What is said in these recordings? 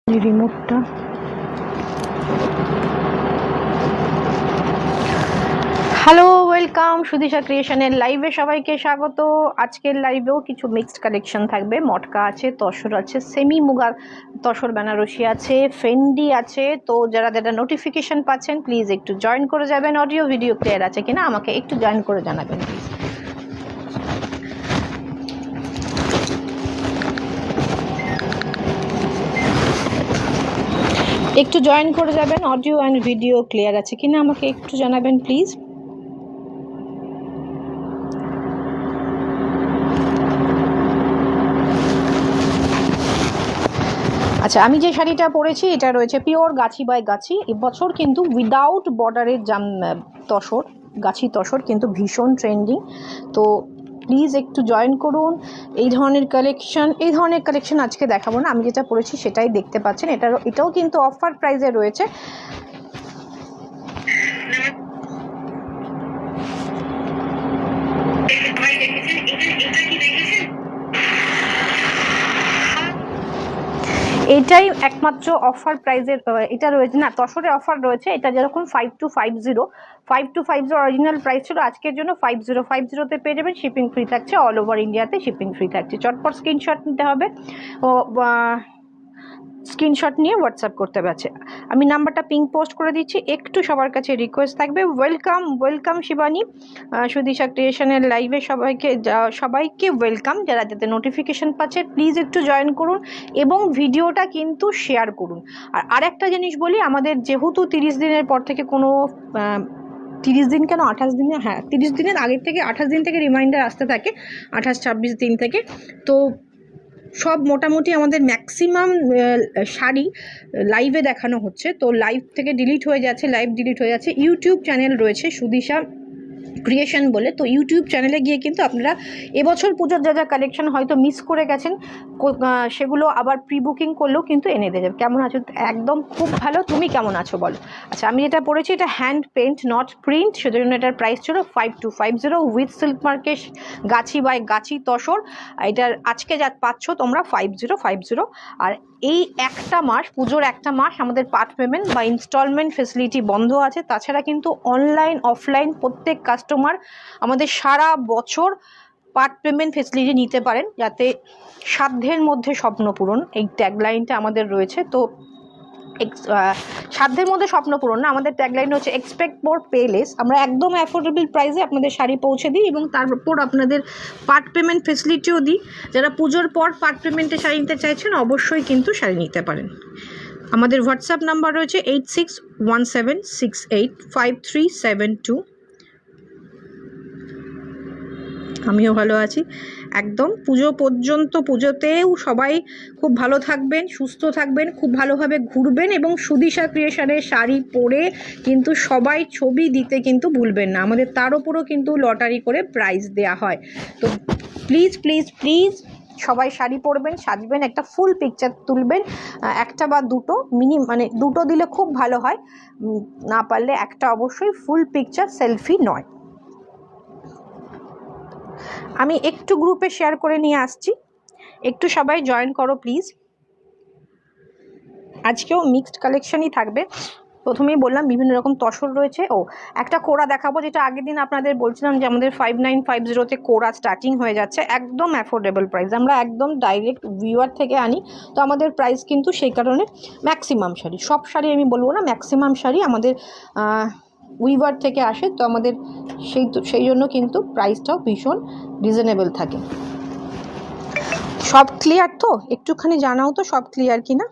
রিমোটটা hello, welcome সুদিশা ক্রিয়েশনের লাইভে সবাইকে স্বাগত। আজকের লাইভেও কিছু মিক্সড কালেকশন থাকবে। মটকা আছে, তসর আছে, সেমি মুগা তসর বেনারসি আছে, ফেন্ডি আছে। তো যারা যারা নোটিফিকেশন পাচ্ছেন প্লিজ একটু জয়েন করে যাবেন। অডিও ভিডিও ক্লিয়ার আছে কিনা আমাকে একটু জয়েন করে জানাবেন প্লিজ। একটু জয়েন করে যাবেন। অডিও অ্যান্ড ভিডিও ক্লিয়ার আছে কিনা আমাকে একটু জানাবেন প্লিজ। আচ্ছা, আমি যে শাড়িটা পরেছি এটা রয়েছে পিওর গাছি বাই গাছি। এবছর কিন্তু উইদাউট বর্ডারের তসর, গাছি তসর কিন্তু ভীষণ ট্রেন্ডিং। তো প্লিজ একটু জয়েন করুন। এই ধরনের কালেকশন আজকে দেখাবো না, আমি যেটা পরেছি সেটাই দেখতে পাচ্ছেন। এটাও কিন্তু অফার প্রাইসে রয়েছে। এটাই একমাত্র অফার প্রাইজের এটা রয়েছে না, তসরে অফার রয়েছে। এটা যেরকম 5250 অরিজিনাল প্রাইস ছিল, আজকের জন্য 5050 পেয়ে যাবেন। শিপিং ফ্রি থাকছে, অল ওভার ইন্ডিয়াতে শিপিং ফ্রি থাকছে। চটপট স্ক্রিনশট নিতে হবে ও স্ক্রিনশট নিয়ে হোয়াটসঅ্যাপ করতে পারছে। আমি নাম্বারটা পিং পোস্ট করে দিচ্ছি, একটু সবার কাছে রিকোয়েস্ট থাকবে। ওয়েলকাম শিবানী, সুদিশা ক্রিয়েশনের লাইভে সবাইকে ওয়েলকাম। যারা যাতে নোটিফিকেশন পাচ্ছে প্লিজ একটু জয়েন করুন এবং ভিডিওটা কিন্তু শেয়ার করুন। আর আরেকটা জিনিস বলি, আমাদের যেহেতু 30 দিনের পর থেকে কোনো 30 দিন কেন 28 দিনে, হ্যাঁ 30 দিনের আগের থেকে 28 দিন থেকে রিমাইন্ডার আসতে থাকে, 28-26 দিন থেকে। তো সব মোটামুটি আমাদের ম্যাক্সিমাম শাড়ি লাইভে দেখানো হচ্ছে। তো লাইভ থেকে ডিলিট হয়ে যাচ্ছে। ইউটিউব চ্যানেল রয়েছে সুদিশা ক্রিয়েশন বলে, তো ইউটিউব চ্যানেলে গিয়ে কিন্তু আপনারা এবছর পুজোর যা কালেকশন হয়তো মিস করে গেছেন সেগুলো আবার প্রি বুকিং করলেও কিন্তু এনে দিয়ে যাবে। কেমন আছো? একদম খুব ভালো। তুমি কেমন আছো বলো? আচ্ছা, আমি যেটা পড়েছি এটা হ্যান্ড পেন্ট নট প্রিন্ট, সেজন্য এটার প্রাইস ছিল 5250 উইথ সিল্ক মার্কেশ গাছি বাই গাছি তসর। এটার আজকে যা পাচ্ছ তোমরা 5050। আর এই একটা মাস, পুজোর একটা মাস আমাদের পার্ট পেমেন্ট বা ইনস্টলমেন্ট ফেসিলিটি বন্ধ আছে। তাছাড়া কিন্তু অনলাইন অফলাইন প্রত্যেক কাস্টমার আমাদের সারা বছর পার্ট পেমেন্ট ফেসিলিটি নিতে পারেন, যাতে সাধ্যের মধ্যে স্বপ্ন পূরণ, এই ট্যাগলাইনটা আমাদের রয়েছে। তো সাধ্যের মধ্যে স্বপ্ন পূরণ না, আমাদের ট্যাগলাইন হচ্ছে এক্সপেক্ট মোর পে লেস। আমরা একদম অ্যাফোর্ডেবল প্রাইসে আপনাদের শাড়ি পৌঁছে দিই এবং তার উপর আপনাদের পার্ট পেমেন্ট ফেসিলিটিও দিই। যারা পুজোর পর পার্ট পেমেন্টে শাড়ি নিতে চাইছেন অবশ্যই কিন্তু শাড়ি নিতে পারেন। আমাদের হোয়াটসঅ্যাপ নাম্বার রয়েছে 8617685372। আমিও ভালো আছি একদম। পুজো পর্যন্ত, পুজোতেও সবাই খুব ভালো থাকবেন, সুস্থ থাকবেন, খুব ভালোভাবে ঘুরবেন এবং সুদিশা ক্রিয়েশনের শাড়ি পরে কিন্তু সবাই ছবি দিতে কিন্তু ভুলবেন না। আমাদের তার উপরও কিন্তু লটারি করে প্রাইজ দেওয়া হয়। তো প্লিজ সবাই শাড়ি পরবেন, সাজবেন, একটা ফুল পিকচার তুলবেন। একটা বা দুটো মানে দুটো দিলে খুব ভালো হয়, না পারলে একটা অবশ্যই ফুল পিকচার, সেলফি নয়। আমি একটু গ্রুপে শেয়ার করে নিয়ে আসছি, একটু সবাই জয়েন করো প্লিজ। আজকেও মিক্সড কালেকশনই থাকবে। প্রথমেই বললাম বিভিন্ন রকম তসর রয়েছে। একটা কোরা দেখাবো, যেটা আগের দিন আপনাদের বলছিলাম যে আমাদের 5950-তে কোরা স্টার্টিং হয়ে যাচ্ছে। একদম অ্যাফোর্ডেবল প্রাইস, আমরা একদম ডাইরেক্ট ভিউয়ার থেকে আনি। তো আমাদের প্রাইস কিন্তু সেই কারণে ম্যাক্সিমাম শাড়ি, সব শাড়ি আমি বলবো না, ম্যাক্সিমাম শাড়ি আমাদের উইভার থেকে আসে। তো আমাদের সেই জন্য কিন্তু প্রাইসটাও ভীষণ রিজনেবল থাকে। সব ক্লিয়ার তো? একটুখানি জানাও তো সব ক্লিয়ার কিনা।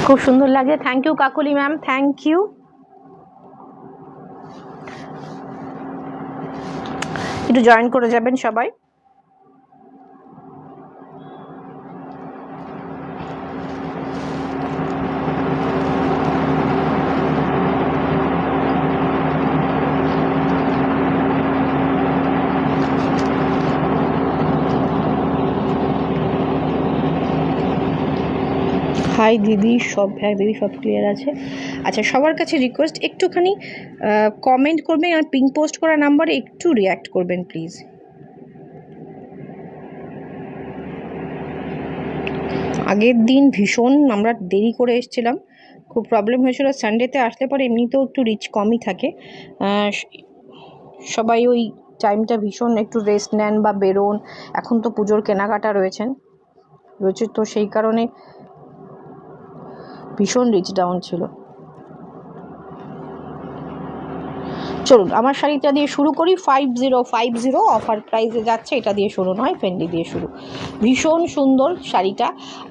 খুব সুন্দর লাগে, thank you Kakuli ma'am, thank you. একটু জয়েন করে যাবেন সবাই। হাই দিদি, হ্যাঁ দিদি সব ক্লিয়ার আছে। আচ্ছা, সবার কাছে রিকোয়েস্ট একটুখানি কমেন্ট করবেন আর পিং পোস্ট করা নাম্বারে একটু রিয়্যাক্ট করবেন প্লিজ। আগের দিন ভীষণ আমরা দেরি করে এসেছিলাম, খুব প্রবলেম হয়েছিল। সানডেতে আসলে পরে এমনিতেও একটু রিচ কমই থাকে, সবাই ওই টাইমটা ভীষণ একটু রেস্ট নেন বা বেরোন। এখন তো পুজোর কেনাকাটা রয়েছে, তো সেই কারণে ভীষণ রিচ ডাউন ছিল। চলুন আমার শাড়িটা দিয়ে শুরু করি। 5050 অফার প্রাইসে যাচ্ছে, এটা দিয়ে শুরু নয়, ফেন্ডি দিয়ে শুরু। ভীষণ সুন্দর শাড়িটা।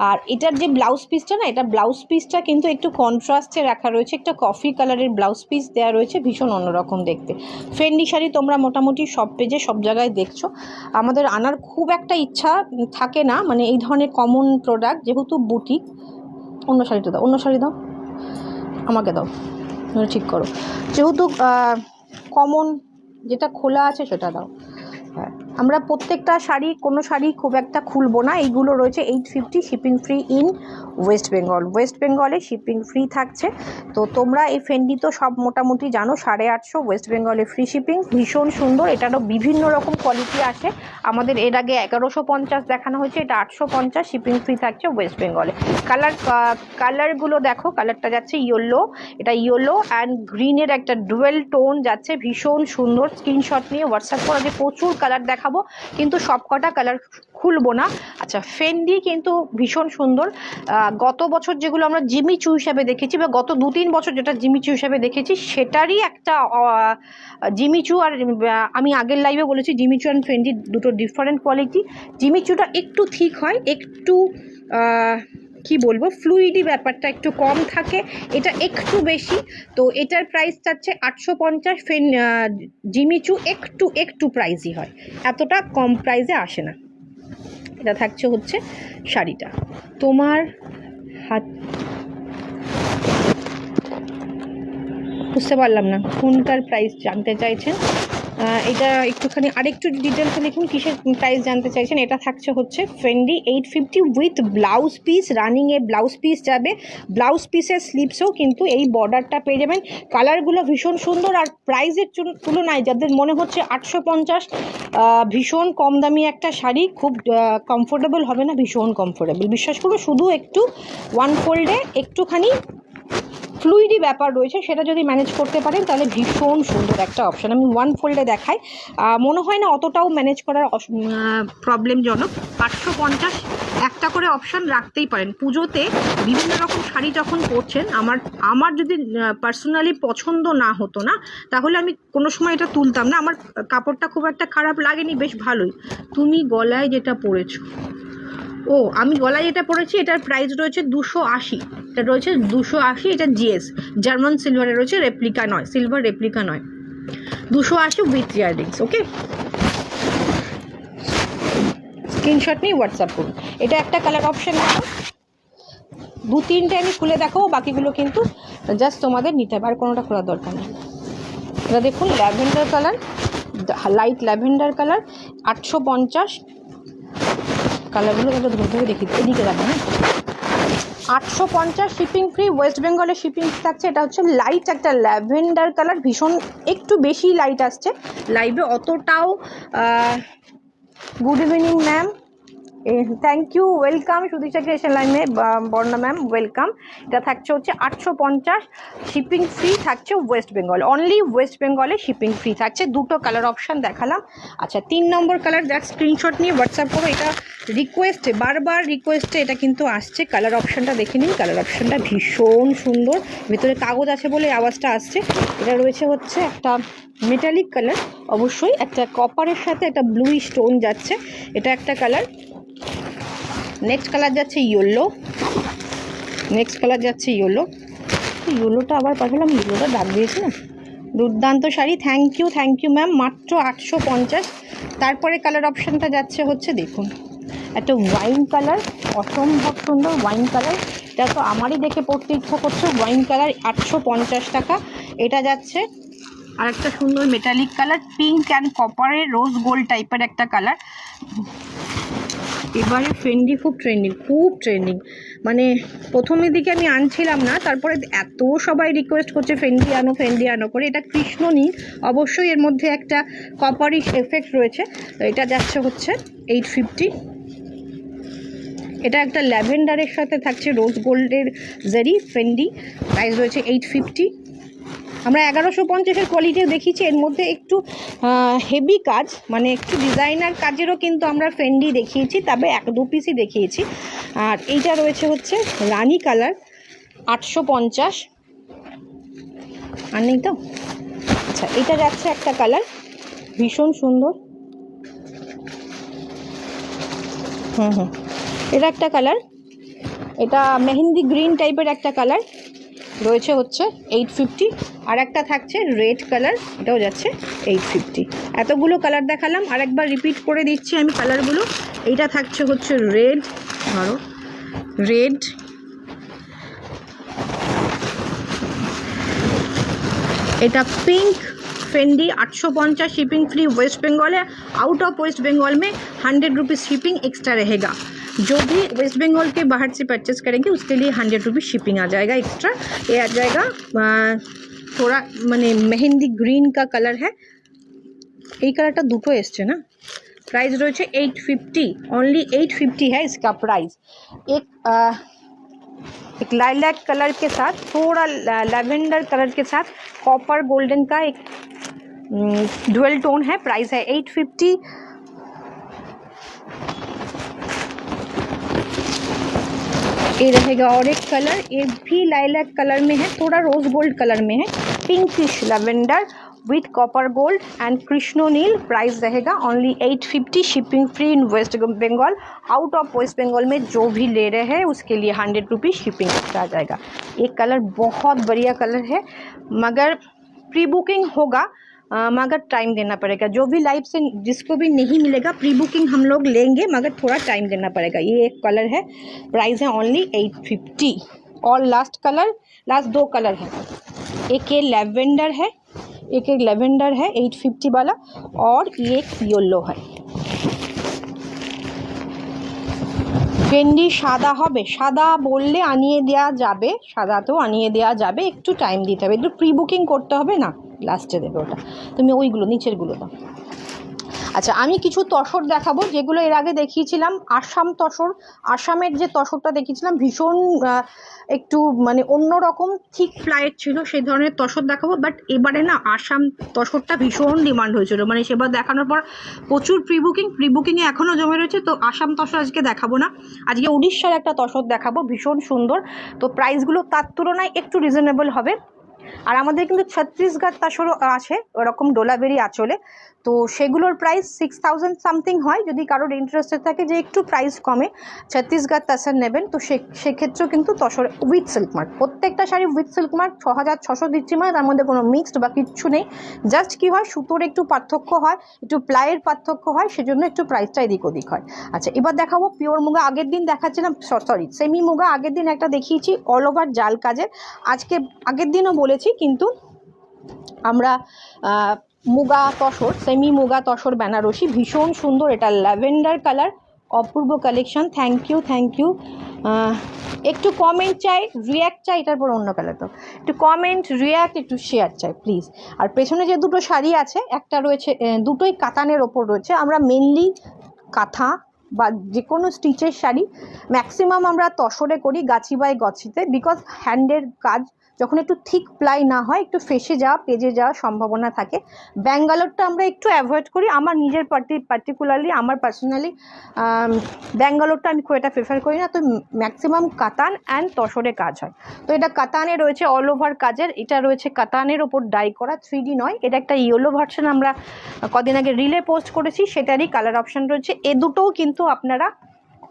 আর এটার যে ব্লাউজ পিসটা না, এটা ব্লাউজ পিসটা কিন্তু একটু কন্ট্রাস্টে রাখা রয়েছে, একটা কফি কালারের ব্লাউজ পিস দেওয়া রয়েছে, ভীষণ অন্যরকম দেখতে। ফেন্ডি শাড়ি তোমরা মোটামুটি সব পেজে সব জায়গায় দেখছো। আমাদের আনার খুব একটা ইচ্ছা থাকে না, মানে এই ধরনের কমন প্রোডাক্ট, যেহেতু বুটিক। অন্য শাড়িটা দাও, অন্য শাড়ি দাও, আমাকে দাও, ঠিক করো। যেহেতু কমন যেটা খোলা আছে সেটা দাও। হ্যাঁ, আমরা প্রত্যেকটা শাড়ি, কোনো শাড়ি খুব একটা খুলবো না। এইগুলো রয়েছে 850, shipping free in West Bengal. West বেঙ্গলে শিপিং ফ্রি থাকছে। তো তোমরা এই ফেন্ডি তো সব মোটামুটি জানো, 850 ওয়েস্ট বেঙ্গলে ফ্রি শিপিং। ভীষণ সুন্দর, এটারও বিভিন্ন রকম কোয়ালিটি আসে। আমাদের এর আগে 1150 দেখানো হয়েছে, এটা 850, শিপিং ফ্রি থাকছে ওয়েস্ট বেঙ্গলে। কালারগুলো দেখো, কালারটা যাচ্ছে ইয়েলো, এটা ইয়েলো অ্যান্ড গ্রিনের একটা ডুয়েল টোন যাচ্ছে, ভীষণ সুন্দর। স্ক্রিনশট নিয়ে হোয়াটসঅ্যাপ করা, যে প্রচুর কালার দেখাবো কিন্তু সব কটা কালার খুলবো না। আচ্ছা, ফেন্ডি কিন্তু ভীষণ সুন্দর। গত বছর যেগুলো আমরা জিমিচু হিসাবে দেখেছি, বা গত 2-3 বছর যেটা জিমিচু হিসাবে দেখেছি, সেটারই একটা জিমিচু। আর আমি আগের লাইভে বলেছি জিমিচু অ্যান্ড ফেন্ডি দুটো ডিফারেন্ট কোয়ালিটি। জিমিচুটা একটু ঠিক হয়, একটু কি বলবো, ফ্লুইডি ব্যাপারটা একটু কম থাকে, এটা একটু বেশি। তো এটার প্রাইস চাচ্ছে 850। জিমিচু একটু প্রাইসই হয়, এতটা কম প্রাইসে আসে না। এটা থাকছে হচ্ছে শাড়িটা। তোমার হাত বুঝতে পারলাম না কোনটার প্রাইস জানতে চাইছেন। এটা একটুখানি আরেকটু ডিটেলসে লিখুন, কিসের প্রাইস জানতে চাইছেন। এটা থাকছে হচ্ছে ফেন্ডি 850 উইথ ব্লাউজ পিস, রানিংয়ে ব্লাউজ পিস যাবে। ব্লাউজ পিসের স্লিপসেও কিন্তু এই বর্ডারটা পেয়ে যাবেন। কালারগুলো ভীষণ সুন্দর। আর প্রাইসের তুলনায় যাদের মনে হচ্ছে 850 ভীষণ কম দামি একটা শাড়ি, খুব কমফোর্টেবল হবে না, ভীষণ কমফোর্টেবল, বিশ্বাস করো। শুধু একটু ওয়ান ফোল্ডে একটুখানি ফ্লুইডি ব্যাপার রয়েছে, সেটা যদি ম্যানেজ করতে পারেন তাহলে ভীষণ সুন্দর একটা অপশান। আমি ওয়ান ফোল্ডে দেখাই, মনে হয় না অতটাও ম্যানেজ করার প্রবলেমজনক। 850 একটা করে অপশান রাখতেই পারেন। পুজোতে বিভিন্ন রকম শাড়ি যখন পরছেন, আমার যদি পার্সোনালি পছন্দ না হতো না, তাহলে আমি কোনো সময় এটা তুলতাম না। আমার কাপড়টা খুব একটা খারাপ লাগেনি, বেশ ভালোই। তুমি গলায় যেটা পরেছো, ও আমি গলায় যেটা পরেছি, এটার প্রাইস রয়েছে 280। এটা রয়েছে 280, এটা জিএস জার্মান সিলভারে রয়েছে, রেপ্লিকা নয়, সিলভার রেপ্লিকা নয়। 280 উইথ ইয়াররিংস। ওকে, স্ক্রিনশট নিয়ে হোয়াটসঅ্যাপ করুন। এটা একটা কালার অপশান দেখো, 2-3টে আমি খুলে দেখাবো, বাকিগুলো কিন্তু জাস্ট তোমাদের নিতে হবে, আর কোনোটা খোলার দরকার নেই। এটা দেখুন, lavender colour, light lavender colour, 850। কালারগুলো কিন্তু ধরে ধরে দেখি, এদিকে দেখো। হ্যাঁ, 850 শিপিং ফ্রি, ওয়েস্ট বেঙ্গলে শিপিং থাকছে। এটা হচ্ছে লাইট একটা ল্যাভেন্ডার কালার, ভীষণ একটু বেশি লাইট আসছে লাইভে, অতটাও। Good evening ma'am, thank you, welcome. Sudisha creation লাইনে বর্ণা ম্যাম, ওয়েলকাম। এটা থাকছে হচ্ছে 850, শিপিং ফ্রি থাকছে ওয়েস্ট বেঙ্গল, অনলি ওয়েস্ট বেঙ্গলে শিপিং ফ্রি থাকছে। দুটো কালার অপশান দেখালাম। আচ্ছা, 3 নম্বর কালার, যাক স্ক্রিনশট নিয়ে হোয়াটসঅ্যাপ করো। এটা রিকোয়েস্টে, বারবার রিকোয়েস্টে এটা কিন্তু আসছে। কালার অপশানটা দেখে নিন, কালার অপশানটা ভীষণ সুন্দর। ভেতরে কাগজ আছে বলে আওয়াজটা আসছে। এটা রয়েছে হচ্ছে একটা মেটালিক কালার, অবশ্যই একটা কপারের সাথে একটা ব্লু স্টোন যাচ্ছে, এটা একটা কালার। নেক্সট কালার যাচ্ছে ইয়েলো, নেক্সট কালার যাচ্ছে ইয়েলো। ইয়েলোটা আবার পাঠালাম, ইয়েলোটা দাগ দিয়েছি না। দুর্দান্ত শাড়ি, থ্যাংক ইউ ম্যাম, মাত্র 850। তারপরে কালার অপশানটা যাচ্ছে হচ্ছে দেখুন, একটা ওয়াইন কালার, অসম্ভব সুন্দর ওয়াইন কালার। এটা তো আমারই দেখে পড়তে ইচ্ছা করছে। ওয়াইন কালার 850 টাকা। এটা যাচ্ছে আর একটা সুন্দর মেটালিক কালার, পিঙ্ক অ্যান্ড কপারের রোজ গোল্ড টাইপের একটা কালার। এবারে ফেন্ডি খুব ট্রেন্ডিং, মানে প্রথমের দিকে আমি আনছিলাম না, তারপরে এত সবাই রিকোয়েস্ট করছে ফেন্ডি আনো করে। এটা কৃষ্ণ নীল, অবশ্যই এর মধ্যে একটা কপারিশ এফেক্ট রয়েছে। তো এটা যাচ্ছে হচ্ছে 850। এটা একটা ল্যাভেন্ডারের সাথে থাকছে রোজ গোল্ডের জারি ফেন্ডি, প্রাইস রয়েছে 850। আমরা 1150-এর কোয়ালিটিও দেখিয়েছি, এর মধ্যে একটু হেভি কাজ, মানে একটু ডিজাইনার কাজেরও কিন্তু আমরা ফেন্ডি দেখিয়েছি, তবে 1-2 পিসই দেখিয়েছি। আর এইটা রয়েছে হচ্ছে রানি কালার 850। আর নেই তো? আচ্ছা, এটা যাচ্ছে একটা কালার ভীষণ সুন্দর। এটা একটা কালার, এটা মেহেন্দি গ্রিন টাইপের একটা কালার, রয়েছে হচ্ছে 850। আর একটা থাকছে রেড কালার, এটাও যাচ্ছে 850। এতগুলো কালার দেখালাম, আরেকবার রিপিট করে দিচ্ছি আমি কালারগুলো। এইটা থাকছে হচ্ছে রেড, ধরো রেড, এটা pink Fendi 850 shipping free West Bengal है। आउट ऑफ वेस्ट बंगाल में 100 रुपीज़ शिपिंग एक्स्ट्रा रहेगा। जो भी वेस्ट बंगाल के बाहर से परचेस करेंगे उसके लिए 100 रुपीज़ शिपिंग आ जाएगा एक्स्ट्रा। ये आ जाएगा थोड़ा मैंने मेहंदी ग्रीन का कलर है, ये कलर दुटो एसছে ना। प्राइस रही 850, ओनली 850 है इसका प्राइस। एक लाइलैक कलर के साथ, थोड़ा लैवेंडर कलर के साथ कॉपर गोल्डन का एक डुअल टोन है, प्राइस है 850। ये रहेगा और एक कलर, ये भी लाइलैक कलर में है, थोड़ा रोज गोल्ड कलर में है, pinkish lavender with copper gold and कृष्णो नील। प्राइस रहेगा only 850, shipping free in West Bengal. Out of West Bengal में जो भी ले रहे हैं उसके लिए 100 रुपीज़ शिपिंग आ जाएगा। एक कलर बहुत बढ़िया कलर है, मगर प्री बुकिंग होगा, मगर टाइम देना पड़ेगा। जो भी लाइव से जिसको भी नहीं मिलेगा प्री बुकिंग हम लोग लेंगे, मगर थोड़ा टाइम देना पड़ेगा। ये एक कलर है, प्राइस है ओनली 850। और लास्ट कलर, लास्ट 2 कलर है, एक ये लैवेंडर है, एक लैवेंडर है 850 वाला, और ये एक येलो है। ফেন্ডি সাদা হবে, সাদা বললে আনিয়ে দেওয়া যাবে, সাদাতেও আনিয়ে দেওয়া যাবে, একটু টাইম দিতে হবে, একটু প্রি বুকিং করতে হবে না, লাস্টে দেবে ওটা। তুমি ওইগুলো নিচেরগুলো দাও। আচ্ছা, আমি কিছু তসর দেখাবো যেগুলো এর আগে দেখিয়েছিলাম। আসাম তসর, আসামের যে তসরটা দেখিয়েছিলাম ভীষণ একটু মানে অন্যরকম থিক ফ্লাইট ছিল, সেই ধরনের তসর দেখাবো। বাট এবারে না আসাম তসরটা ভীষণ ডিমান্ড হয়েছিল, মানে সেবার দেখানোর পর প্রচুর প্রি বুকিংয়ে এখনও জমে রয়েছে। তো আসাম তসর আজকে দেখাবো না, আজকে উড়িষ্যার একটা তসর দেখাবো, ভীষণ সুন্দর। তো প্রাইসগুলো তার তুলনায় একটু রিজনেবল হবে। আর আমাদের কিন্তু ছত্তিশগড় তসরও আছে ওরকম ডোলাবেরি আঁচলে, তো সেগুলোর প্রাইস 6000 সামথিং হয়। যদি কারোর ইন্টারেস্টেড থাকে যে একটু প্রাইস কমে ছত্তিশগড় তসর নেবেন, তো সেক্ষেত্রেও কিন্তু তসর উইথ সিল্ক মার্ক, প্রত্যেকটা শাড়ি উইথ সিল্ক মার্ক 6600 দিচ্ছি, মানে তার মধ্যে কোনো মিক্সড বা কিচ্ছু নেই। জাস্ট কী হয়, সুতোর একটু পার্থক্য হয়, একটু প্লাইয়ের পার্থক্য হয়, সেজন্য একটু প্রাইসটা এদিক ওদিক হয়। আচ্ছা, এবার দেখাবো পিওর মুগা। আগের দিন দেখাচ্ছিলাম, সরি সেমি মুগা আগের দিন একটা দেখিয়েছি অল ওভার জাল কাজের। আজকে আগের দিনও বলেছি, কিন্তু আমরা মুগা তসর, সেমি মুগা তসর বেনারসি, ভীষণ সুন্দর। এটা ল্যাভেন্ডার কালার, অপূর্ব কালেকশন। Thank you. একটু কমেন্ট চাই, রিয়াক্ট চাই, এটার পর অন্য কালার তো একটু কমেন্ট, রিয়াক্ট, একটু শেয়ার চাই প্লিজ। আর পেছনে যে দুটো শাড়ি আছে, একটা রয়েছে, দুটোই কাতানের ওপর রয়েছে। আমরা মেনলি কাঁথা বা যে কোনো স্টিচের শাড়ি ম্যাক্সিমাম আমরা তসরে করি, গাছি বাই গছিতে, বিকজ হ্যান্ডের কাজ যখন একটু থিক প্লাই না হয়, একটু ফেসে যাওয়া, পেজে যাওয়ার সম্ভাবনা থাকে। ব্যাঙ্গালোরটা আমরা একটু অ্যাভয়েড করি, আমার নিজের পার্টিকুলারলি আমার পার্সোনালি ব্যাঙ্গালোরটা আমি খুব একটা প্রেফার করি না। তো ম্যাক্সিমাম কাতান অ্যান্ড তসরে কাজ হয়। তো এটা কাতানে রয়েছে অল ওভার কাজের, এটা রয়েছে কাতানের ওপর ডাই করা, 3D নয়। এটা একটা ইয়েলো ভার্সন আমরা কদিন আগে রিলে পোস্ট করেছি, সেটারই কালার অপশান রয়েছে। এ দুটোও কিন্তু আপনারা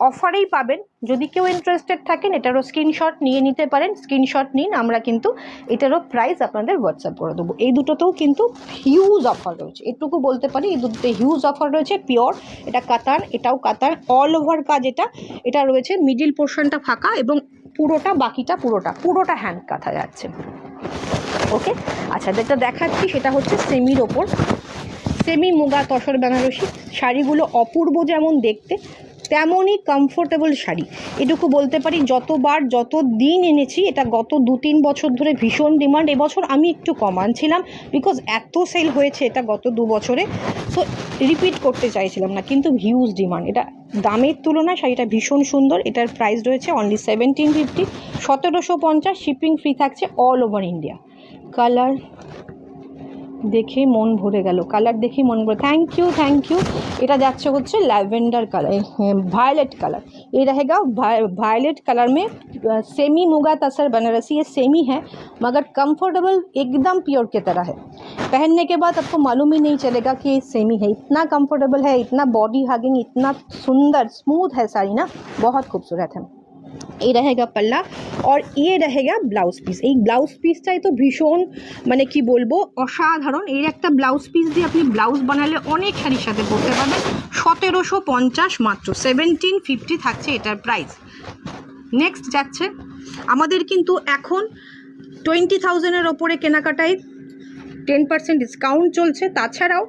অফারেই পাবেন। যদি কেউ ইন্টারেস্টেড থাকেন এটারও স্ক্রিনশট নিয়ে নিতে পারেন, স্ক্রিনশট নিন, আমরা কিন্তু এটারও প্রাইস আপনাদের হোয়াটসঅ্যাপ করে দেবো। এই দুটোতেও কিন্তু হিউজ অফার রয়েছে, এটুকু বলতে পারি, এই দুটোতে হিউজ অফার রয়েছে। পিওর, এটা কাতান, এটাও কাতান, অল ওভার কাজ। এটা রয়েছে মিডিল পোর্শনটা ফাঁকা এবং পুরোটা, বাকিটা পুরোটা হ্যান্ড কাঁথা যাচ্ছে। ওকে, আচ্ছা, যেটা দেখাচ্ছি সেটা হচ্ছে সেমির ওপর, সেমি মুগা তসর বেনারসি। শাড়িগুলো অপূর্ব যেমন দেখতে, তেমনই কমফোর্টেবল শাড়ি, এটুকু বলতে পারি। যতবার যত দিন এনেছি, এটা গত 2-3 বছর ধরে ভীষণ ডিমান্ড। এবছর আমি একটু কম আনছিলাম বিকজ এত সেল হয়েছে এটা গত 2 বছরে, সো রিপিট করতে চাইছিলাম না, কিন্তু হিউজ ডিমান্ড। এটা দামের তুলনায় শাড়িটা ভীষণ সুন্দর। এটার প্রাইস রয়েছে অনলি 1750, 1750, শিপিং ফ্রি থাকছে অল ওভার ইন্ডিয়া। কালার দেখে মন ভরে গেল, কালার দেখে মন ভরে, থ্যাংক ইউ। এটা যাচ্ছে হচ্ছে लैवेंडर कलर, वायलेट कलर। ये रहेगा वायलेट कलर में सेमी मुगा तसर बनारसी, ये सेमी है मगर कंफर्टेबल एकदम प्योर की तरह है। पहनने के बाद आपको मालूम ही नहीं चलेगा कि ये सेमी है, इतना कंफर्टेबल है, इतना बॉडी हगिंग, इतना सुंदर स्मूथ है साड़ी ना, बहुत खूबसूरत है। ये रहेगा पल्ला और ये रहेगा ব্লাউজ পিস। এই ব্লাউজ পিসটাই তো ভীষণ মানে কি বলবো অসাধারণ। এর একটা ব্লাউজ পিস দিয়ে আপনি ব্লাউজ বানালে অনেক শাড়ির সাথে পরতে পারবেন। 1750 মাত্র, 1750 থাকছে এটার প্রাইস। নেক্সট যাচ্ছে আমাদের কিন্তু এখন 20,000-এর ওপরে কেনাকাটায় 10% ডিসকাউন্ট চলছে। তাছাড়াও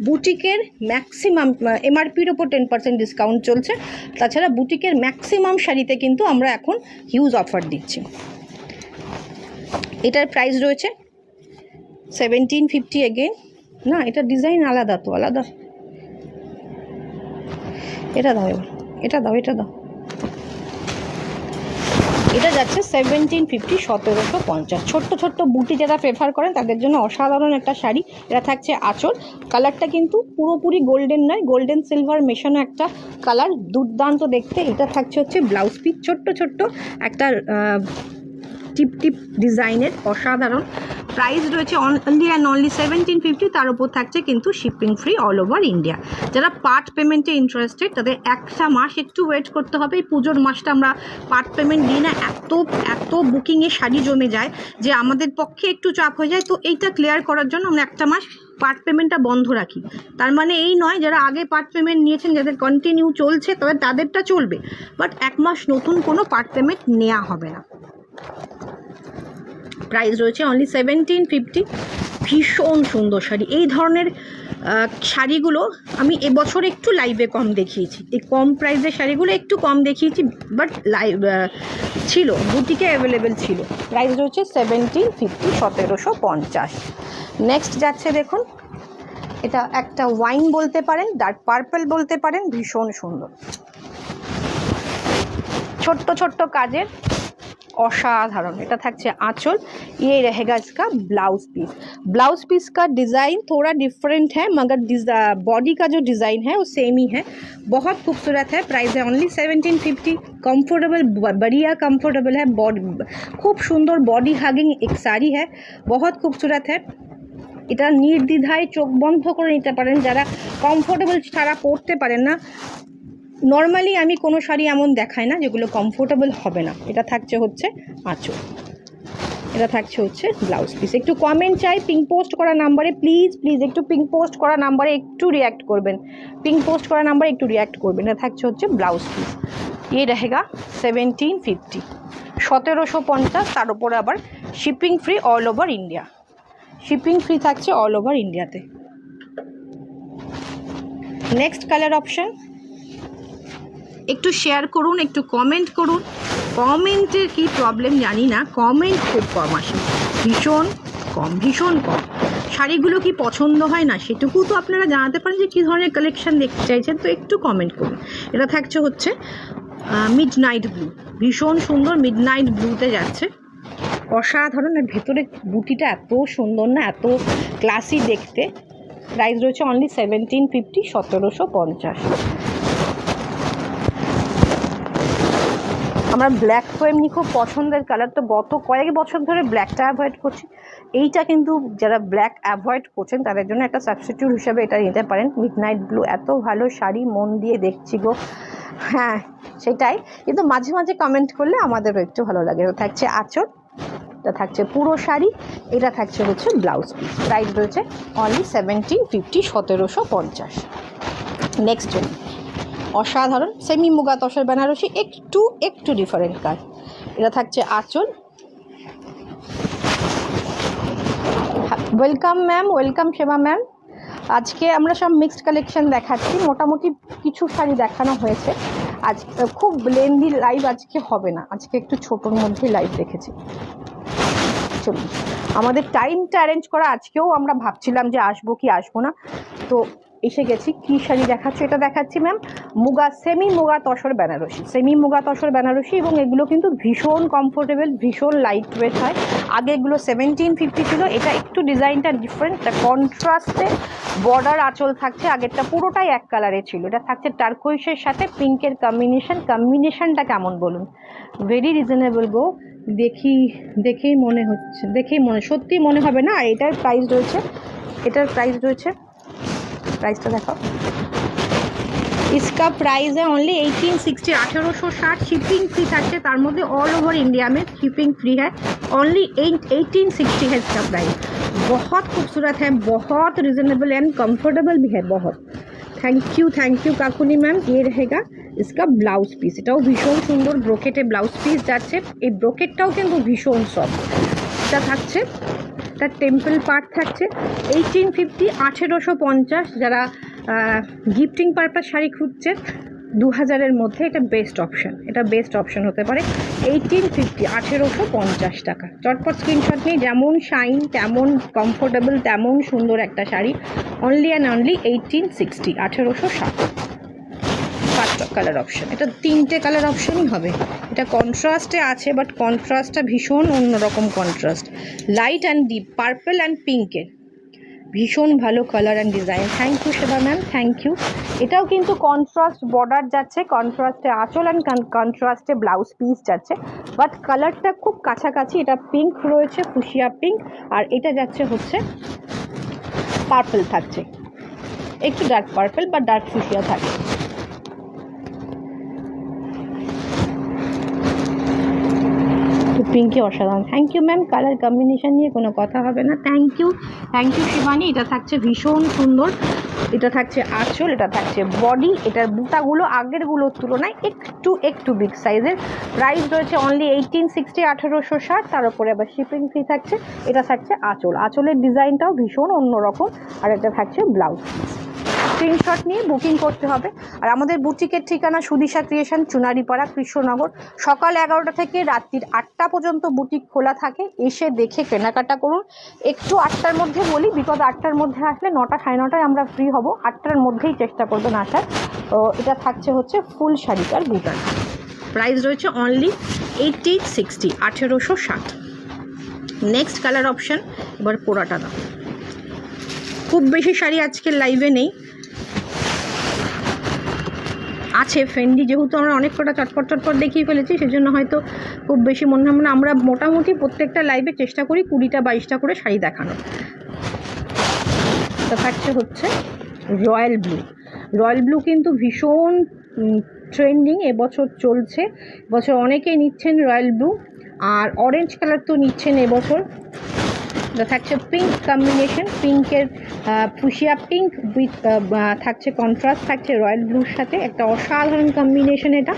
বুটিকের ম্যাক্সিমাম এমআরপির ওপর 10% ডিসকাউন্ট চলছে। তাছাড়া বুটিকের ম্যাক্সিমাম শাড়িতে কিন্তু আমরা এখন হিউজ অফার দিচ্ছি। এটার প্রাইস রয়েছে 1750 এগেন, না এটা ডিজাইন আলাদা, তো আলাদা। এটা দাও, এটা দাও, এটা যাচ্ছে 1750, 1750। ছোট্ট বুটি যারা প্রেফার করেন তাদের জন্য অসাধারণ একটা শাড়ি। এটা থাকছে আঁচল, কালারটা কিন্তু পুরোপুরি গোল্ডেন নয়, গোল্ডেন সিলভার মেশানো একটা কালার, দুর্দান্ত দেখতে। এটা থাকছে হচ্ছে ব্লাউজ পিস, ছোট্ট একটা টিপ ডিজাইনের, অসাধারণ। প্রাইস রয়েছে অনলি অ্যান্ড অনলি 1750, তার উপর থাকছে কিন্তু shipping free all over India. যারা পার্ট পেমেন্টে ইন্টারেস্টেড তাদের একটা মাস একটু ওয়েট করতে হবে। এই পুজোর মাসটা আমরা পার্ট পেমেন্ট দিই না, এত বুকিংয়ে শাড়ি জমে যায় যে আমাদের পক্ষে একটু চাপ হয়ে যায়। তো এইটা ক্লিয়ার করার জন্য আমরা একটা মাস পার্ট পেমেন্টটা বন্ধ রাখি। তার মানে এই নয় যারা আগে পার্ট পেমেন্ট নিয়েছেন, যাদের কন্টিনিউ চলছে তাদেরটা চলবে, বাট এক মাস নতুন কোনো পার্ট পেমেন্ট নেওয়া হবে না। প্রাইস রয়েছে অনলি 1750। ভীষণ সুন্দর শাড়ি। এই ধরনের শাড়িগুলো আমি এবছর একটু লাইভে কম দেখিয়েছি, এই কম প্রাইসের শাড়িগুলো একটু কম দেখিয়েছি, বাট লাইভ ছিল, বুটিকে অ্যাভেলেবেল ছিল। প্রাইস রয়েছে 1750, 1750। নেক্সট যাচ্ছে দেখুন, এটা একটা ওয়াইন বলতে পারেন, ডার্ক পার্পল বলতে পারেন, ভীষণ সুন্দর, ছোট্ট কাজের, असाधारण। এটা থাকছে आंचल, ये रहेगा इसका ब्लाउज पीस का डिज़ाइन थोड़ा डिफरेंट है मगर बॉडी का जो डिज़ाइन है वो सेम ही है, बहुत खूबसूरत है। प्राइस है ओनली 1750। कंफर्टेबल, बढ़िया कंफर्टेबल है, खूब सुंदर बॉडी हागिंग एक साड़ी है, बहुत खूबसूरत है। এটা নির্দ্বিধায় চোখ বন্ধ করে নিতে পারেন যারা কমফোর্টেবল ছাড়া পরতে পারেন না। নর্মালি আমি কোনো শাড়ি এমন দেখাই না যেগুলো কমফোর্টেবল হবে না। এটা থাকছে হচ্ছে আঁচল, এটা থাকছে হচ্ছে ব্লাউজ পিস। একটু কমেন্ট চাই পিঙ্ক পোস্ট করা নাম্বারে, প্লিজ একটু পিঙ্ক পোস্ট করা নাম্বারে একটু রিঅ্যাক্ট করবেন, পিঙ্ক পোস্ট করা নাম্বারে একটু রিঅ্যাক্ট করবেন। এটা থাকছে হচ্ছে ব্লাউজ পিস। ये रहेगा 1750, 1750, তার উপরে আবার shipping free all over India, shipping free থাকছে অল ওভার ইন্ডিয়াতে। নেক্সট কালার অপশন একটু শেয়ার করুন, একটু কমেন্ট করুন। কমেন্টের কি প্রবলেম জানি না, কমেন্ট খুব কম আসে, ভীষণ কম। শাড়িগুলো কি পছন্দ হয় না সেটুকু তো আপনারা জানাতে পারেন যে কী ধরনের কালেকশন দেখতে চাইছেন, তো একটু কমেন্ট করুন। এটা থাকছে হচ্ছে মিডনাইট ব্লু, ভীষণ সুন্দর মিডনাইট ব্লুতে যাচ্ছে, অসাধারণ। আর ভেতরে বুটিটা এত সুন্দর না, এত ক্লাসি দেখতে। প্রাইস রয়েছে অনলি 1750, 1750। আমরা ব্ল্যাক তো এমনি খুব পছন্দের কালার, তো গত কয়েক বছর ধরে ব্ল্যাকটা অ্যাভয়েড করছি। এইটা কিন্তু যারা ব্ল্যাক অ্যাভয়েড করছেন তাদের জন্য একটা সাবস্টিটিউট হিসাবে এটা নিতে পারেন। মিডনাইট ব্লু এত ভালো শাড়ি, মন দিয়ে দেখছি গো, হ্যাঁ সেটাই, কিন্তু মাঝে মাঝে কমেন্ট করলে আমাদেরও একটু ভালো লাগে। এটা থাকছে আঁচল, এটা থাকছে পুরো শাড়ি, এটা থাকছে হচ্ছে ব্লাউজ পিস। প্রাইস রয়েছে অনলি 1750, 1750। নেক্সট অসাধারণ সেমি মুগা তসর বেনারসি, একটু ডিফারেন্ট কাজ। এটা থাকছে আঁচল। ওয়েলকাম ম্যাম, ওয়েলকাম সেবা ম্যাম। আজকে আমরা সব মিক্সড কালেকশন দেখাচ্ছি, মোটামুটি কিছু শাড়ি দেখানো হয়েছে। আজ খুব লেন্দি লাইভ আজকে হবে না, আজকে একটু ছোটোর মধ্যেই লাইভ রেখেছি। চলুন, আমাদের টাইমটা অ্যারেঞ্জ করা, আজকেও আমরা ভাবছিলাম যে আসবো কি আসবো না, তো এসে গেছি। কী শাড়ি দেখাচ্ছি? এটা দেখাচ্ছি ma'am muga, semi muga tussar Banarasi, semi muga tussar Banarasi, এবং এগুলো কিন্তু ভীষণ কমফোর্টেবল, ভীষণ লাইট ওয়েট হয়। আগে এগুলো 1750 ছিল, এটা একটু ডিজাইনটা ডিফারেন্ট, এটা কন্ট্রাস্টে বর্ডার আঁচল থাকছে। আগেরটা পুরোটাই এক কালারে ছিল, এটা থাকছে টার্কোইশের সাথে পিঙ্কের কম্বিনেশনটা কেমন বলুন? ভেরি রিজনেবল গো, দেখেই মনে হচ্ছে, সত্যি মনে হবে না। এটার প্রাইস রয়েছে, प्राइस देखो, इसका प्राइस है ओनली 1860, 1860। शिपिंग फ्री थकছে, তার মধ্যে ऑल ओवर इंडिया में शिपिंग फ्री है। ओनली 1860 है इसका प्राइस। बहुत खूबसूरत है, बहुत रिजनेबल एंड कंफर्टेबल भी है बहुत। थैंक यू काकुनी मैम। ये रहेगा इसका ब्लाउज पिस, এটাও ভীষণ সুন্দর ব্রোকেটে ব্লাউজ পিস যাচ্ছে। এই ব্রোকেটটাও কিন্তু ভীষণ সফট। এটা থাকছে, তার টেম্পল পার্ট থাকছে 1850, 1850। যারা গিফটিং পারপাস শাড়ি খুঁজছে 2000-এর মধ্যে এটা বেস্ট অপশন হতে পারে। 1850, 1850 টাকা। চটপট স্ক্রিনশট নিয়ে, যেমন শাইন তেমন কমফোর্টেবল তেমন সুন্দর একটা শাড়ি। Only and only 1860, 1860। পাঁচটা কালার অপশন, এটা 3টে কালার অপশনই হবে। এটা কন্ট্রাস্টে আছে, বাট কন্ট্রাস্টটা ভীষণ অন্যরকম contrast, light and deep purple and পিঙ্কের, ভীষণ ভালো colour and design. Thank you Seba ma'am, thank you. এটাও কিন্তু কন্ট্রাস্ট বর্ডার যাচ্ছে, কন্ট্রাস্টে আঁচল অ্যান্ড কন্ট্রাস্টে ব্লাউজ পিস যাচ্ছে, বাট কালারটা খুব কাছাকাছি। এটা পিঙ্ক রয়েছে, ফুশিয়া পিঙ্ক, আর এটা যাচ্ছে হচ্ছে পার্পল থাকছে, একটু ডার্ক পার্পল বা ডার্ক ফুশিয়া থাকছে। পিঙ্কে অসাধারণ। Thank you ma'am, colour combination নিয়ে কোনো কথা হবে না। Thank you Shivani. এটা থাকছে ভীষণ সুন্দর, এটা থাকছে আঁচল, এটা থাকছে বডি। এটার বুটাগুলো আগেরগুলোর তুলনায় একটু বিগ সাইজের। প্রাইস রয়েছে অনলি 1860, 1860। তার উপরে আবার শিপিং ফ্রি থাকছে। এটা থাকছে আঁচলের ডিজাইনটাও ভীষণ অন্যরকম, আর এটা থাকছে ব্লাউজ। স্ক্রিনশট নিয়ে বুকিং করতে হবে। আর আমাদের বুটিকের ঠিকানা সুদিশা ক্রিয়েশন, চুনারিপাড়া, কৃষ্ণনগর। সকাল 11টা থেকে রাত্রির 8টা পর্যন্ত বুটিক খোলা থাকে, এসে দেখে কেনাকাটা করুন। একটু 8টার মধ্যে বলি, বিকজ 8টার মধ্যে আসলে 9টা 9:30টায় আমরা ফ্রি হব, 8টার মধ্যেই চেষ্টা করবেন আসার। তো এটা থাকছে হচ্ছে ফুল শাড়িটার বুটার। প্রাইস রয়েছে অনলি 1860, 1860। নেক্সট কালার অপশান, এবার পোড়াটা দাও। খুব বেশি শাড়ি আজকের লাইভে নেই, আছে ফেন্ডি, যেহেতু আমরা অনেক কটা চটপট দেখিয়ে ফেলেছি, সেজন্য হয়তো খুব বেশি মনে হয় না। আমরা মোটামুটি প্রত্যেকটা লাইভে চেষ্টা করি 20টা 22টা করে শাড়ি দেখানো। তা থাকছে হচ্ছে রয়্যাল ব্লু কিন্তু ভীষণ ট্রেন্ডিং, এবছর চলছে, এবছর অনেকেই নিচ্ছেন রয়্যাল ব্লু। আর অরেঞ্জ কালার তো নিচ্ছেন এবছর। এটা থাকছে পিঙ্ক কম্বিনেশন, পিঙ্কের ফুশিয়া পিঙ্ক উইথ থাকছে কন্ট্রাস্ট থাকছে রয়্যাল ব্লুর সাথে, একটা অসাধারণ কম্বিনেशन। এটা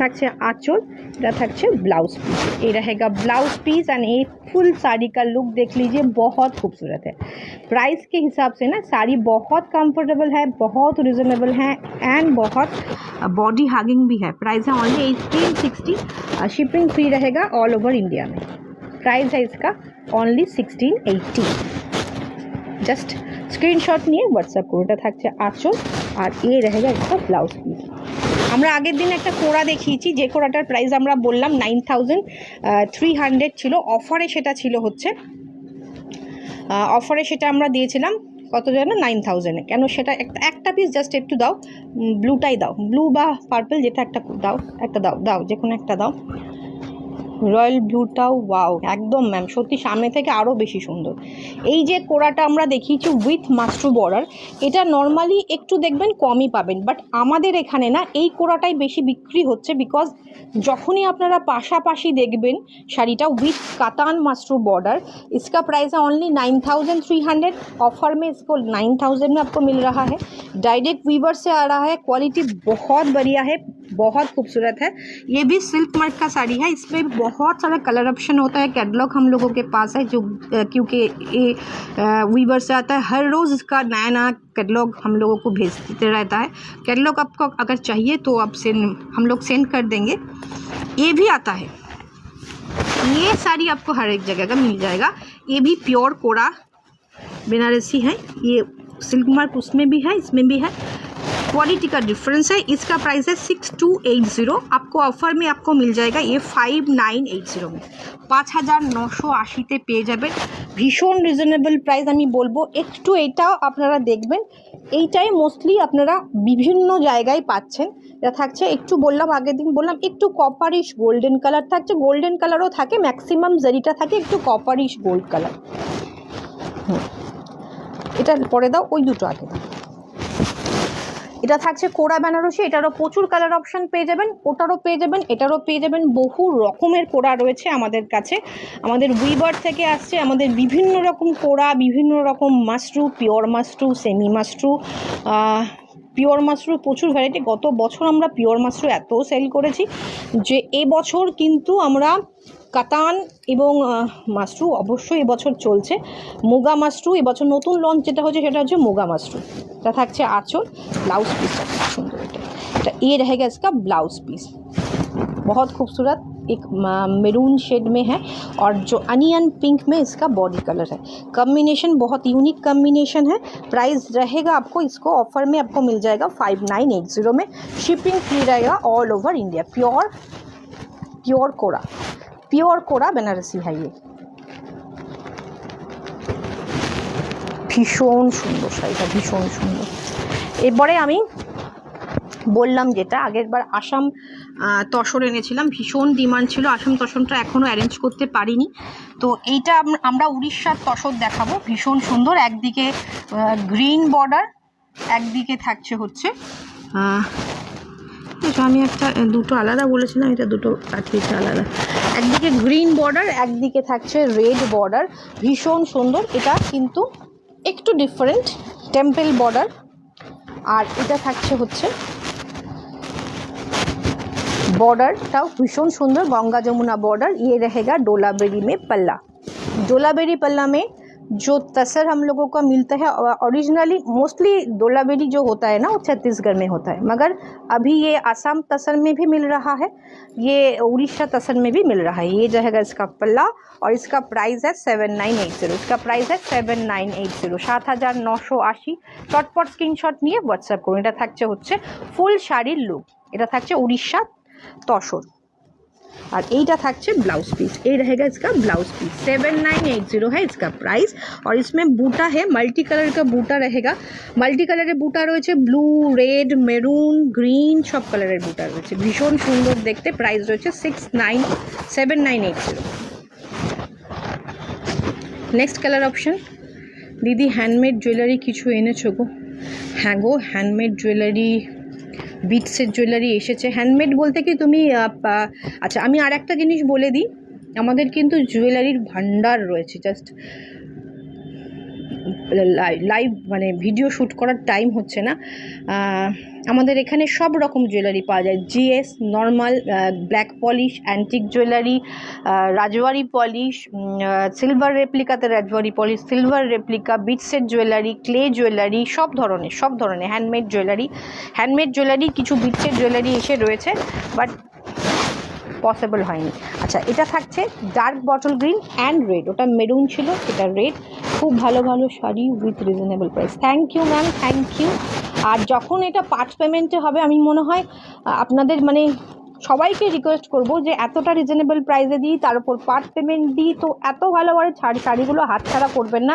থাকছে आंचल, এটা থাকছে ब्लाउज पीस। ये रहेगा ब्लाउज पीस एंड ये फुल साड़ी का लुक देख लीजिए, बहुत खूबसूरत है। प्राइस के हिसाब से ना साड़ी बहुत कंफर्टेबल है, बहुत रिजनेबल है एंड बहुत बॉडी हगिंग भी है। प्राइस है ओनली 1860, शिपिंग फ्री रहेगा ऑल ओवर इंडिया में। प्राइस है इसका ओनली 1680। जस्ट स्क्रीनशॉट निए व्हाट्सएप करो। এটা থাকছে আঁচল, আর ये रहेगा इसका ब्लाउज पीस। আমরা আগের দিন একটা কোড়া দেখিয়েছি, যে কোড়াটার প্রাইস আমরা বললাম 9300 ছিল। অফারে সেটা ছিল হচ্ছে, অফারে সেটা আমরা দিয়েছিলাম কত যেন 9000-এ। কেন সেটা একটা পিস জাস্ট একটু দাও, ব্লুটাই দাও, ব্লু বা পার্পল যেটা একটা দাও, একটা দাও যে কোনো একটা দাও। রয়্যাল ব্লুটাও ওয়াও একদম ম্যাম, সত্যি সামনে থেকে আরও বেশি সুন্দর। এই যে কোড়াটা আমরা দেখিয়েছি উইথ মাস্ট্রু বর্ডার, এটা নর্মালি একটু দেখবেন কমই পাবেন, বাট আমাদের এখানে না এই কোড়াটাই বেশি বিক্রি হচ্ছে, বিকজ যখনই আপনারা পাশাপাশি দেখবেন শাড়িটা উইথ कातान मास्ट्रू बॉर्डर, इसका प्राइस है ओनली 9300। ऑफर में इसको 9000 में आपको मिल रहा है। डायरेक्ट वीवर से आ रहा है, क्वालिटी बहुत बढ़िया है, बहुत खूबसूरत है। ये भी सिल्क मार्क का साड़ी है, इसमें बहुत सारा कलर ऑप्शन होता है। कैटलॉग हम लोगों के पास है जो क्योंकि ये वीवर से आता है, हर रोज़ इसका नया नया कैटलॉग हम लोगों को भेजते रहता है। कैटलॉग आपको अगर चाहिए तो आप हम लोग सेंड कर देंगे। ये भी आता है, ये साड़ी आपको हर एक जगह का मिल जाएगा। ये भी प्योर कोरा बनारसी है, ये सिल्क मार्क उसमें भी है, इसमें भी है। क्वालिटी का डिफरेंस है। इसका प्राइस है 6280। आपको ऑफर में आपको मिल जाएगा ये 5980 में, 5980 পেয়ে যাবেন। ভীষণ রিজনেবল প্রাইস আমি বলবো। একটু এটা আপনারা দেখবেন, এইটাই মোস্টলি আপনারা বিভিন্ন জায়গায় পাচ্ছেন। এটা থাকছে একটু বললাম, আগের দিন বললাম একটু কপারিশ গোল্ডেন কালার থাকছে, গোল্ডেন কালারও থাকে, ম্যাক্সিমাম জারিটা থাকে একটু কপারিশ গোল্ড কালার। এটা পরে দাও, ওই দুটো আগে দাও। এটা থাকছে কোরা বেনারসি, এটারও প্রচুর কালার অপশন পেয়ে যাবেন, ওটারও পেয়ে যাবেন, এটারও পেয়ে যাবেন। বহু রকমের কোরা রয়েছে আমাদের কাছে, আমাদের উইভার থেকে আসছে। আমাদের বিভিন্ন রকম কোরা, বিভিন্ন রকম Mashru, pure Mashru, semi Mashru, pure Mashru প্রচুর ভ্যারাইটি। গত বছর আমরা পিওর মাশরু এত সেল করেছি যে এবছর কিন্তু আমরা কাতান এবং মাশরু অবশ্যই এবছর চলছে। মুগা মাশরু এবছর নতুন লঞ্চ যেটা হচ্ছে সেটা হচ্ছে মুগা মাশরু। এটা থাকছে आंचल, ब्लाउज पीस सुंदर। এটা ये रहेगा इसका ब्लाउज पीस, बहुत खूबसूरत एक मैरून शेड में है और जो अनियन पिंक में इसका बॉडी कलर है। कॉम्बिनेशन बहुत यूनिक कॉम्बिनेशन है। प्राइस रहेगा आपको, इसको ऑफर में आपको मिल जाएगा 5980 में। शिपिंग फ्री रहेगा ऑल ओवर इंडिया। प्योर कोरा बनारसी है ये, ভীষণ সুন্দর শাড়িটা, ভীষণ সুন্দর। এরপরে আমি বললাম যেটা আগেরবার আসাম তসর এনেছিলাম, ভীষণ ডিমান্ড ছিল। আসাম তসরটা এখনও অ্যারেঞ্জ করতে পারিনি, তো এইটা আমরা উড়িষ্যার তসর দেখাবো। ভীষণ সুন্দর, একদিকে গ্রিন বর্ডার, একদিকে থাকছে হচ্ছে আমি একটা দুটো আলাদা বলেছিলাম, এটা দুটো কাটপিসে আলাদা। একদিকে গ্রিন বর্ডার, একদিকে থাকছে রেড বর্ডার, ভীষণ সুন্দর। এটা কিন্তু একটু ডিফারেন্ট টেম্পল বর্ডার, আর এটা থাকছে হচ্ছে बॉर्डरটাও भीषण सुंदर गंगा जमुना बॉर्डर। ये रहेगा डोलाबेरी में पल्ला। डोलाबेरी पल्ला में जो तसर हम लोगों का मिलता है ओरिजिनली, मोस्टली डोलाबेरी जो होता है ना वो छत्तीसगढ़ में होता है, मगर अभी ये आसाम तसर में भी मिल रहा है, ये उड़ीसा तसर में भी मिल रहा है। ये रहेगा इसका पल्ला और इसका प्राइस है 7980। इसका प्राइस है 7980, 7980। चटपट स्क्रीनशट নিয়ে হোয়াটসঅ্যাপ করুন। এটা থাকছে হচ্ছে ফুল শাড়ির লুক, এটা থাকছে উড়িষ্যা तसर। और এইটা থাকছে ब्लाउज पीस, ये रहेगा इसका ब्लाउज पीस। 7980 है इसका प्राइस। और इसमें बूटा है, मल्टी कलर का बूटा रहेगा। मल्टी कलर बूटा रही है, ब्लू, रेड, मेरून, ग्रीन, सब कलर बूटा रही है, भीषण सुंदर देखते। प्राइस रही है 7980। नेक्स्ट कलर ऑप्शन दीदी हैंडमेड ज्वेलरी किछु এনেছো গো? हाँ गो, हैंडमेड ज्वेलरी, বিটসের জুয়েলারি এসেছে। হ্যান্ডমেড বলতে কি তুমি আচ্ছা আমি আর একটা জিনিস বলে দিই, আমাদের কিন্তু জুয়েলারির ভান্ডার রয়েছে। জাস্ট লাইভ মানে ভিডিও শ্যুট করার টাইম হচ্ছে না। আমাদের এখানে সব রকম জুয়েলারি পাওয়া যায়, GS, normal, black polish, antique jewellery, রাজওয়ারি পলিশ, সিলভার রেপ্লিকাতে রাজওয়ারি পলিশ, সিলভার রেপ্লিকা, বিটসের জুয়েলারি, ক্লে জুয়েলারি, সব ধরনের হ্যান্ডমেড জুয়েলারি। কিছু বিটসের জুয়েলারি এসে রয়েছে বাট পসিবল হয়নি। আচ্ছা এটা থাকছে dark bottle green and red, ওটা মেরুন ছিল, এটা রেড। খুব ভালো ভালো sari with reasonable price. Thank you ma'am, thank you. আর যখন এটা পার্ট পেমেন্টে হবে, আমি মনে হয় আপনাদের মানে সবাইকে রিকোয়েস্ট করব যে এতটা রিজনেবল প্রাইসে দিই, তার উপর পার্ট পেমেন্ট দিই, তো এত ভালো ভালো শাড়িগুলো হাতছাড়া করবেন না।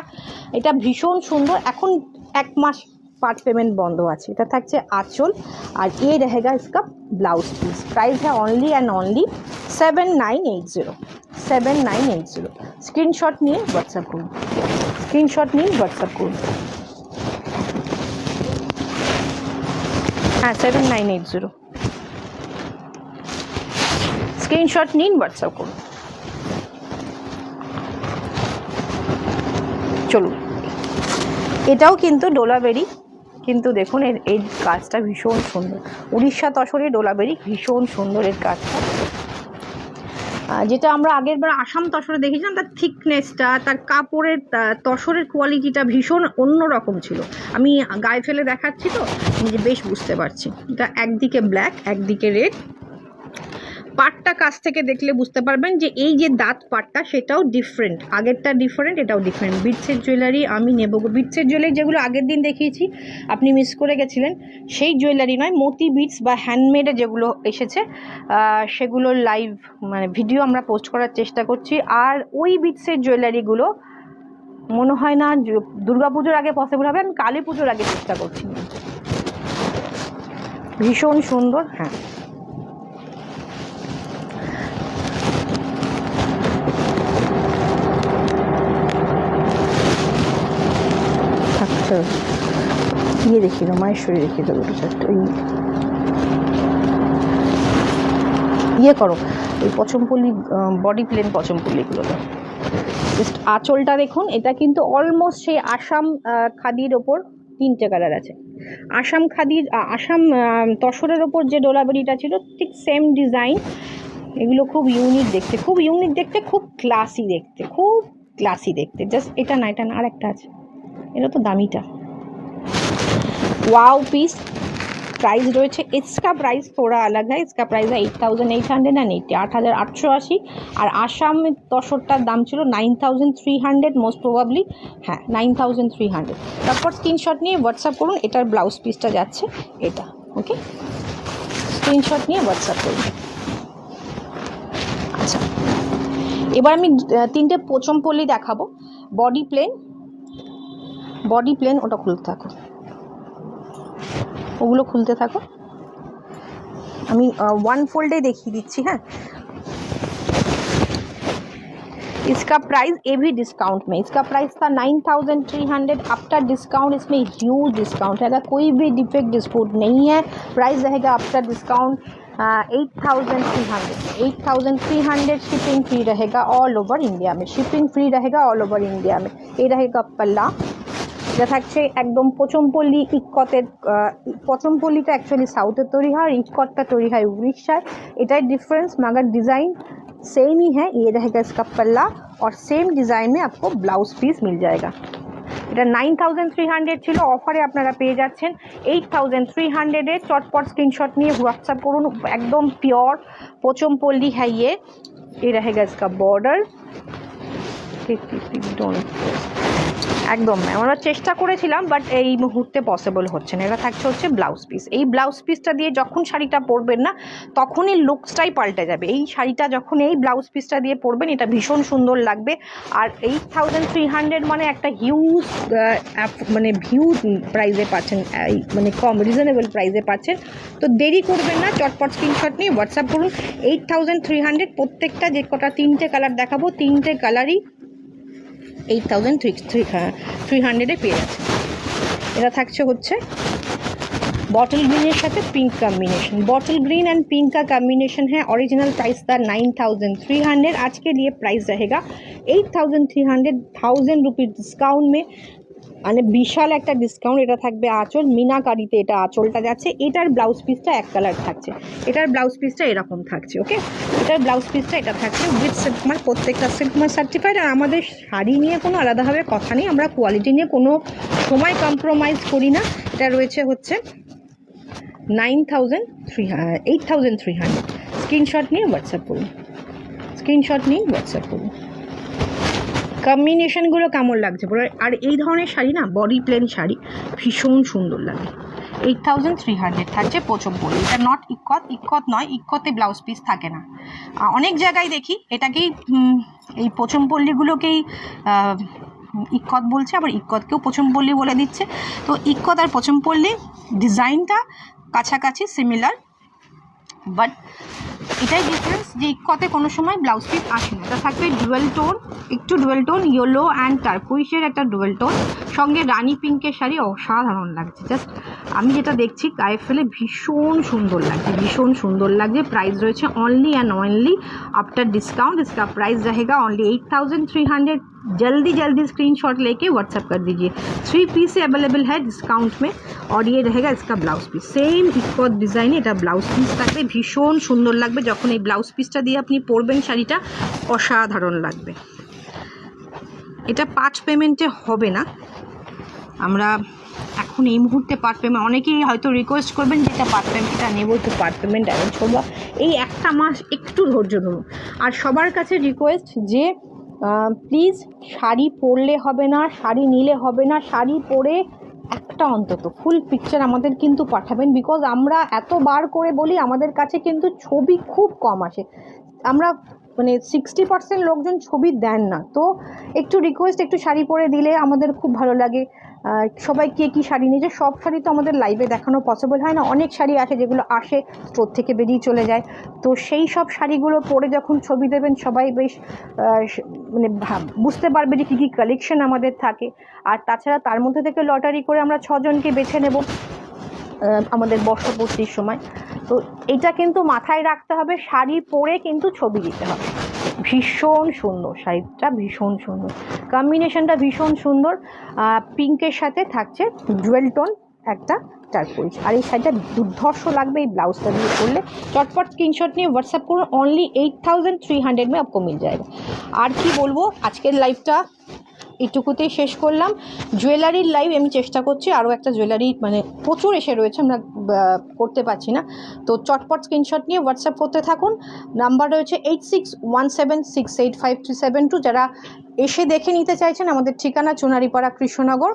এটা ভীষণ সুন্দর। এখন 1 মাস पार्ट पेमेंट बंद আছে। এটা থাকছে आंचल और ये रहेगा इसका ब्लाउज पीस। प्राइस है ओनली एंड ओनली 7980। स्क्रीनशॉट নিয়ে হোয়াটসঅ্যাপ করুন, हाँ 7980। স্ক্রিনশট নিন, হোয়াটসঅ্যাপ করুন। চলুন, এটাও কিন্তু ডোলাবেরি কিন্তু দেখুন এই কাজটা ভীষণ সুন্দর, উড়িষ্যা তসরের ডোলাবেরি, ভীষণ সুন্দর এর কাজটা। যেটা আমরা আগের বার আসাম তসরে দেখেছিলাম, তার থিকনেসটা, তার কাপড়ের তসরের কোয়ালিটিটা ভীষণ অন্যরকম ছিল। আমি গায়ে ফেলে দেখাচ্ছি তো নিজে বেশ বুঝতে পারছি। এটা একদিকে ব্ল্যাক একদিকে রেড। পাটটা কাছ থেকে দেখলে বুঝতে পারবেন যে এই যে দাঁত পাটটা সেটাও ডিফারেন্ট, আগেরটা ডিফারেন্ট, এটাও ডিফারেন্ট। বিটসের জুয়েলারি আমি নেব, বিটসের জুয়েলারি যেগুলো আগের দিন দেখিয়েছি আপনি মিস করে গেছিলেন, সেই জুয়েলারি নয়, মতি বিটস বা হ্যান্ডমেডে যেগুলো এসেছে সেগুলোর লাইভ মানে ভিডিও আমরা পোস্ট করার চেষ্টা করছি। আর ওই বিটসের জুয়েলারিগুলো মনে হয় না দুর্গাপুজোর আগে পসিবল হবে, আমি কালী পুজোর আগে চেষ্টা করছি। ভীষণ সুন্দর। হ্যাঁ, ইয়ে দেখিয়ে দাও, মাহেশ্বরী দেখিয়ে দাও দুটো চারটে। ওই ইয়ে করো, ওই পচমপল্লি বডি প্লেন পচমপল্লিগুলো দাও। জাস্ট আঁচলটা দেখুন, এটা কিন্তু অলমোস্ট সেই আসাম খাদির ওপর 3টে কালার আছে। আসাম খাদির আসাম তসরের ওপর যে ডোলাবেরিটা ছিল ঠিক সেম ডিজাইন। এগুলো খুব ইউনিক দেখতে, খুব ইউনিক দেখতে, খুব ক্লাসি দেখতে, খুব ক্লাসি দেখতে। জাস্ট এটা না, এটা না, আর একটা আছে, এটা তো দামিটা। वाओ पीस प्राइस रही है, इसका प्राइस थोड़ा अलग है, इसका प्राइस है 8880 8880। और आसाम तसरटार दाम छिलो 9300 मोस्ट प्रोबाबली, हाँ 9300। तारपर स्क्रीनशट निये व्हाट्सअप करुन, एटार ब्लाउज पिसटा जाच्छे एटा, ओके स्क्रीनशट निये व्हाट्सअप करुन। अच्छा, एबार आमि 3টে पोचमपल्ली देखाबो। बडी प्लेन ओटा खुलते थाको, ওগুলো খুলতে থাকো, আমি वन फोल्डे देखिए दीची। हाँ, इसका प्राइस ये भी डिस्काउंट में, इसका प्राइस था 9300। आफ्टर डिस्काउंट इसमें ह्यूज डिस्काउंट है, अगर कोई भी डिफेक्ट डिस्प्यूट नहीं है, प्राइस रहेगा आफ्टर डिस्काउंट 8300। शिपिंग फ्री रहेगा ऑल ओवर इंडिया में, शिपिंग फ्री रहेगा ऑल ओवर इंडिया में। ये रहेगा पल्ला, এটা থাকছে একদম পচমপল্লি ইক্কতের। পচমপল্লিটা অ্যাকচুয়ালি সাউথের তৈরি হয়, ইক্কতটা তৈরি হয় উড়িষ্যায়, এটাই ডিফারেंस। मगर डिज़ाइन सेम ही है। ये रहेगा इसका पल्ला और सेम डिज़ाइन में आपको ब्लाउज पीस मिल जाएगा। এটা 9300 ছিল, অফারে আপনারা পেয়ে যাচ্ছেন 8300 চটপট স্ক্রিনশট নিয়ে হোয়াটসঅ্যাপ করুন। একদম পিওর পচমপল্লি है ये रहेगा इसका बॉर्डर। একদম আমরা চেষ্টা করেছিলাম বাট এই মুহূর্তে পসিবল হচ্ছে না। এটা থাকছে হচ্ছে ব্লাউজ পিস। এই ব্লাউজ পিসটা দিয়ে যখন শাড়িটা পরবেন না তখনই লুকসটাই পাল্টে যাবে। এই শাড়িটা যখন এই ব্লাউজ পিসটা দিয়ে পরবেন এটা ভীষণ সুন্দর লাগবে। আর 8300 মানে একটা হিউজ মানে হিউজ প্রাইসে পাচ্ছেন, মানে কম রিজনেবল প্রাইসে পাচ্ছেন। তো দেরি করবেন না, চটপট স্ক্রিনশট নিয়ে হোয়াটসঅ্যাপ করুন। 8300 প্রত্যেকটা যে কটা 3টে কালার দেখাবো 3টে কালারই 8300 পেয়ে যাচ্ছে। এটা থাকছে হচ্ছে बॉटल ग्रीन साथ pink combination, bottle green and pink का कॉम्बिनेशन है। ओरिजिनल प्राइस था 9300, आज के लिए प्राइस रहेगा 8300। 1000 रुपीज़ डिस्काउंट में মানে বিশাল একটা ডিসকাউন্ট। এটা থাকবে আঁচল মিনাকারিতে, এটা আঁচলটা যাচ্ছে। এটার ব্লাউজ পিসটা এক কালার থাকছে, এটার ব্লাউজ পিসটা এরকম থাকছে। ওকে, এটার ব্লাউজ পিসটা এটা থাকছে উইথ সিল্কমার্ক, প্রত্যেকটা সিল্কমার্ক সার্টিফাইড। আর আমাদের শাড়ি নিয়ে কোনো আলাদাভাবে কথা নেই, আমরা কোয়ালিটি নিয়ে কোনো সময় কম্প্রোমাইজ করি না। এটা রয়েছে হচ্ছে 8300। স্ক্রিনশট নিয়ে হোয়াটসঅ্যাপ করুন, স্ক্রিনশট নিয়ে হোয়াটসঅ্যাপ করুন। কম্বিনেশনগুলো কেমন লাগছে বলো। আর এই ধরনের শাড়ি না, বডি প্লেন শাড়ি ভীষণ সুন্দর লাগে। 8300 থাকছে পচমপল্লি। এটা নট ইক্কত, ইক্কত নয়, ইক্কতে ব্লাউজ পিস থাকে না। অনেক জায়গায় দেখি এটাকেই এই পচমপল্লিগুলোকেই ইক্কত বলছে, আবার ইক্কতকেও পচমপল্লি বলে দিচ্ছে। তো ইক্কত আর পচমপল্লি ডিজাইনটা কাছাকাছি সিমিলার, বাট এটাই ডিফারেন্স যে ইক্কতে কোনো সময় ব্লাউজ পিস আসে না। এটা থাকবে ডুয়েল টোন, একটু ডুয়েল টোন, ইয়েলো অ্যান্ড টারকুইশের একটা ডুয়েল টোন, সঙ্গে রানি পিঙ্কের শাড়ি অসাধারণ লাগছে। জাস্ট আমি যেটা দেখছি গায়ে ফেলে ভীষণ সুন্দর লাগছে, ভীষণ সুন্দর লাগছে। प्राइस রয়েছে only and only after discount. इसका प्राइस रहेगा ओनली 8300। जल्दी जल्दी स्क्रीनशॉट लेके व्हाट्सएप कर दीजिए। 3 पीस अवेलेबल है डिस्काउंट में और ये रहेगा इसका ब्लाउज पिस, सेम ইকত ডিজাইনে এটা ব্লাউজ পিস থাকবে, ভীষণ সুন্দর লাগবে। যখন এই ব্লাউজ পিসটা দিয়ে আপনি পরবেন শাড়িটা অসাধারণ লাগবে। এটা পার্ট পেমেন্টে হবে না, আমরা এখন এই মুহূর্তে পার্ট পেমেন্ট, অনেকেই হয়তো রিকোয়েস্ট করবেন যে এটা পার্ট পেমেন্টটা নেবো, একটু পার্ট পেমেন্ট অ্যারেঞ্জ করবো। এই একটা মাস একটু ধৈর্য ধরুন। আর সবার কাছে রিকোয়েস্ট যে প্লিজ শাড়ি পরলে হবে না, শাড়ি নিলে হবে না, শাড়ি পরে একটা অন্তত ফুল পিকচার আমাদের কিন্তু পাঠাবেন। বিকজ আমরা এতবার করে বলি আমাদের কাছে কিন্তু ছবি খুব কম আসে, আমরা মানে 60% লোকজন ছবি দেন না। তো একটু রিকোয়েস্ট, একটু শাড়ি পরে দিলে আমাদের খুব ভালো লাগে। সবাই কে কী শাড়ি নিয়েছে, সব শাড়ি তো আমাদের লাইভে দেখানো পসিবল হয় না, অনেক শাড়ি আসে যেগুলো আসে স্টোর থেকে বেরিয়ে চলে যায়। তো সেই সব শাড়িগুলো পরে যখন ছবি দেবেন সবাই বেশ মানে বুঝতে পারবে যে কী কী কালেকশন আমাদের থাকে। আর তাছাড়া তার মধ্যে থেকে লটারি করে আমরা 6 জনকে বেছে নেব আমাদের বর্ষপূর্তির সময়। তো এটা কিন্তু মাথায় রাখতে হবে, শাড়ি পরে কিন্তু ছবি দিতে হবে। ভীষণ সুন্দর শাড়িটা, ভীষণ সুন্দর কম্বিনেশনটা, ভীষণ সুন্দর। পিঙ্কের সাথে থাকছে জুয়েল টোন একটা টার্কোইজ, আর এই শাড়িটা দুর্ধর্ষ লাগবে এই ব্লাউজটা দিয়ে করলে। চটপট স্ক্রিনশট নিয়ে হোয়াটসঅ্যাপ করুন, অনলি 8300 में आपको मिल जाएगा। আর কি বলবো, আজকের লাইভটা এইটুকুতেই শেষ করলাম। জুয়েলারির লাইভ আমি চেষ্টা করছি, আরও একটা জুয়েলারি মানে প্রচুর এসে রয়েছে, আমরা করতে পারছি না। তো চটপট স্ক্রিনশট নিয়ে হোয়াটসঅ্যাপ করতে থাকুন। নাম্বার রয়েছে 8617685372। যারা এসে দেখে নিতে চাইছেন, আমাদের ঠিকানা চুনারিপাড়া কৃষ্ণনগর।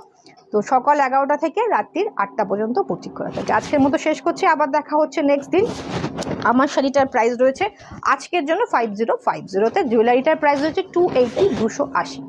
তো সকাল 11টা থেকে রাত্রির 8টা পর্যন্ত বুকিং করা থাকে। আজকের মতো শেষ করছি, আবার দেখা হচ্ছে নেক্সট দিন। আমার শাড়িটার প্রাইস রয়েছে আজকের জন্য 5050, জুয়েলারিটার প্রাইস রয়েছে 280, 280।